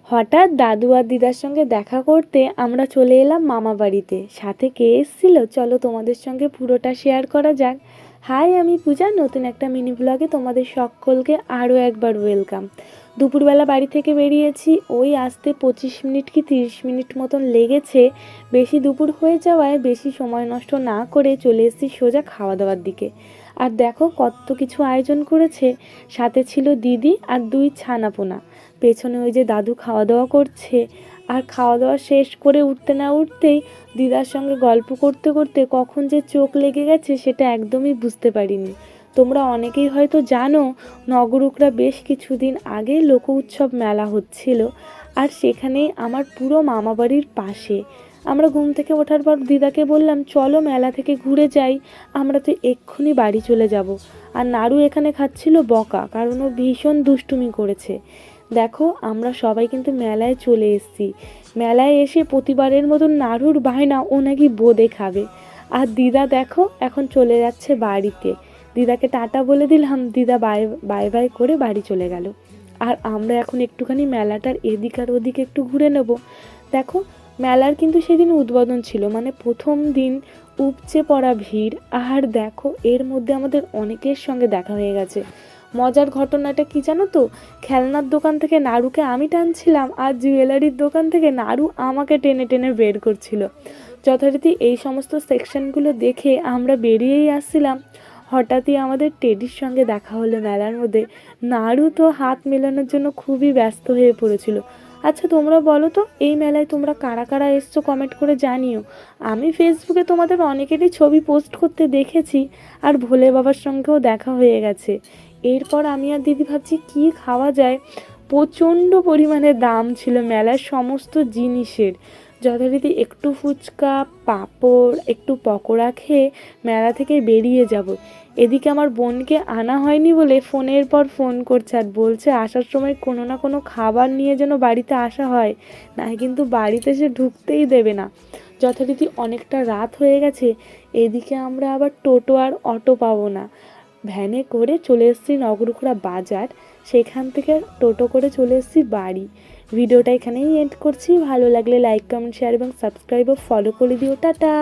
হঠাৎ দাদু আর দিদার সঙ্গে দেখা করতে আমরা চলে এলাম মামা বাড়িতে। সাথে কে এসেছিল চলো তোমাদের সঙ্গে পুরোটা শেয়ার করা যাক। হাই, আমি পূজা, নতুন একটা মিনি ব্লগে তোমাদের সকলকে আরও একবার ওয়েলকাম। দুপুরবেলা বাড়ি থেকে বেরিয়েছি, ওই আসতে 25 মিনিট কি 30 মিনিট মতন লেগেছে। বেশি দুপুর হয়ে যাওয়ায় বেশি সময় নষ্ট না করে চলে এসেছি সোজা খাওয়া দাওয়ার দিকে। আর দেখো কত কিছু আয়োজন করেছে। সাথে ছিল দিদি আর 2 ছানাপোনা। পেছনে ওই যে দাদু খাওয়া দাওয়া করছে। আর খাওয়া দাওয়া শেষ করে উঠতে না উঠতেই দিদার সঙ্গে গল্প করতে করতে কখন যে চোখ লেগে গেছে সেটা একদমই বুঝতে পারিনি। তোমরা অনেকেই হয়তো জানো, নগরুকরা বেশ কিছুদিন আগে লোক উৎসব মেলা হচ্ছিল, আর সেখানে আমার পুরো মামা বাড়ির পাশে। আমরা ঘুম থেকে ওঠার পর দিদাকে বললাম চলো মেলা থেকে ঘুরে যাই, আমরা তো এক্ষুনি বাড়ি চলে যাব। আর নাড়ু এখানে খাচ্ছিল বকা, কারণ ও ভীষণ দুষ্টুমি করেছে। দেখো আমরা সবাই কিন্তু মেলায় চলে এসেছি। মেলায় এসে প্রতিবারের মতন নাড়ুর বায়না ও নাকি বোঁদে খাবে। আর দিদা দেখো এখন চলে যাচ্ছে বাড়িতে। দিদাকে টাটা বলে দিলাম, দিদা বাই বাই বাই করে বাড়ি চলে গেল। আর আমরা এখন একটুখানি মেলাটার এদিক আর ওদিক একটু ঘুরে নেব। দেখো মেলার কিন্তু সেদিন উদ্বোধন ছিল, মানে প্রথম দিন। উপচে পড়া ভিড়। আর দেখো এর মধ্যে আমাদের অনেকের সঙ্গে দেখা হয়ে গেছে। মজার ঘটনাটা কি জানো তো, খেলনার দোকান থেকে নাড়ুকে আমি টানছিলাম আর জুয়েলারির দোকান থেকে নাড়ু আমাকে টেনে টেনে বের করছিল। যথারীতি এই সমস্ত সেকশনগুলো দেখে আমরা বেরিয়েই আসছিলাম। হঠাৎই আমাদের টেডির সঙ্গে দেখা হলো মেলার মধ্যে। নাড়ু তো হাত মেলানোর জন্য খুবই ব্যস্ত হয়ে পড়েছিল। আচ্ছা তোমরা বলো তো, এই মেলায় তোমরা কারা কারা এসছো কমেন্ট করে জানিও। আমি ফেসবুকে তোমাদের অনেকেরই ছবি পোস্ট করতে দেখেছি, আর ভোলে বাবার সঙ্গেও দেখা হয়ে গেছে। এরপর আমি আর দিদি ভাবছি কি খাওয়া যায়। প্রচণ্ড পরিমাণে দাম ছিল মেলার সমস্ত জিনিসের। যথারীতি একটু ফুচকা, পাঁপড়, একটু পকোড়া খেয়ে মেলা থেকে বেরিয়ে যাব। এদিকে আমার বোনকে আনা হয়নি বলে ফোনের পর ফোন করছে আর বলছে আসার সময় কোনো না কোনো খাবার নিয়ে যেন বাড়িতে আসা হয়, না কিন্তু বাড়িতে সে ঢুকতেই দেবে না। যথারীতি অনেকটা রাত হয়ে গেছে। এদিকে আমরা আবার টোটো আর অটো পাবো না। ভ্যানে করে চলে এসেছি নগরুখড়া বাজার, সেখান থেকে টোটো করে চলে এসেছি বাড়ি। ভিডিওটা এখানেই এন্ড করছি। ভালো লাগলে লাইক, কমেন্ট, শেয়ার এবং সাবস্ক্রাইব ও ফলো করে দিও। টাটা।